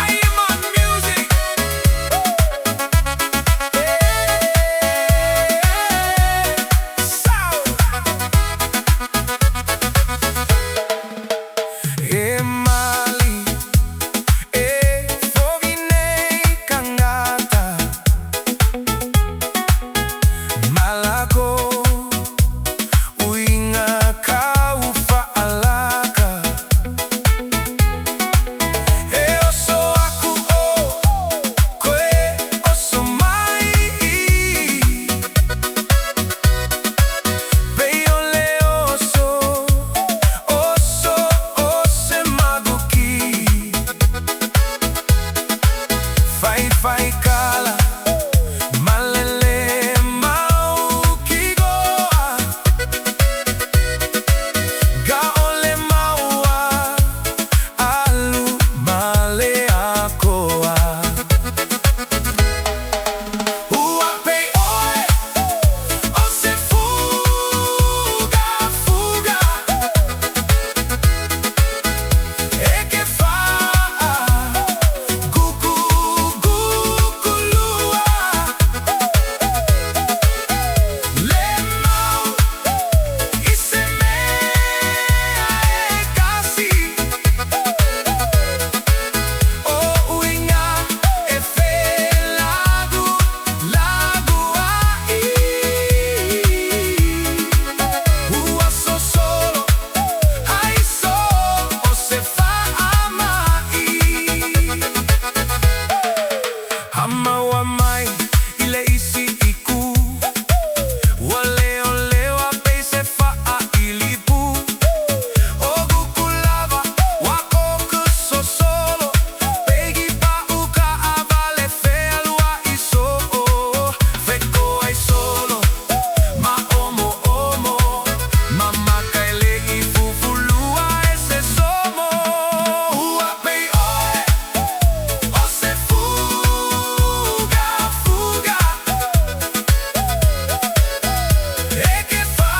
AyeeMann music. E mali e fovinei kangata malago uinga kaufa alaka e oso aku o koe oso mai Pei Ole oso oso ose maguki fai kala malele mau kigoa ga ole maua alu male akoa ua Pei Oe Se Fugafuga e che fa gugu gukulua le mau I se mea e kasi o uinga e fe lagu ai ua so solo ai so o se fa amai hamaua mai I le isi iku ua leo a Pei se fa'a I lipu o gukulava ua koku so solo pegi pa'uka avale fea lua I so feko ai solo ma omo mama kai le'i fufulua e se somo ua Pei Oe Se Fugafuga e che fa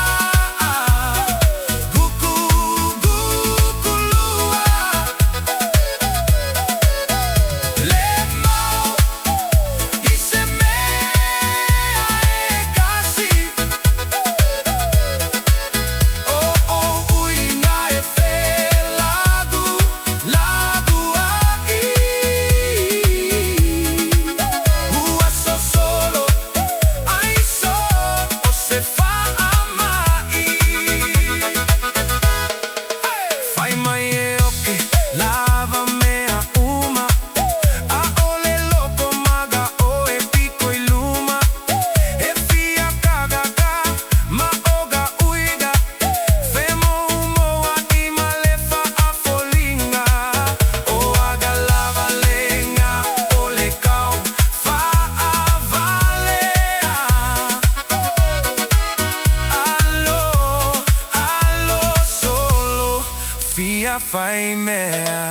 gugu gukulua le mau I se mea e kasi o uinga e fe lagu ai ua so solo ai so o se fa amai fai mai e oke lava mea uma a ole loko maga o e piko I luma e fia kagaka ma oga uiga femo umoa I malefa a folinga o aga lava lenga o le kau fa avalea allo solo fia fai mea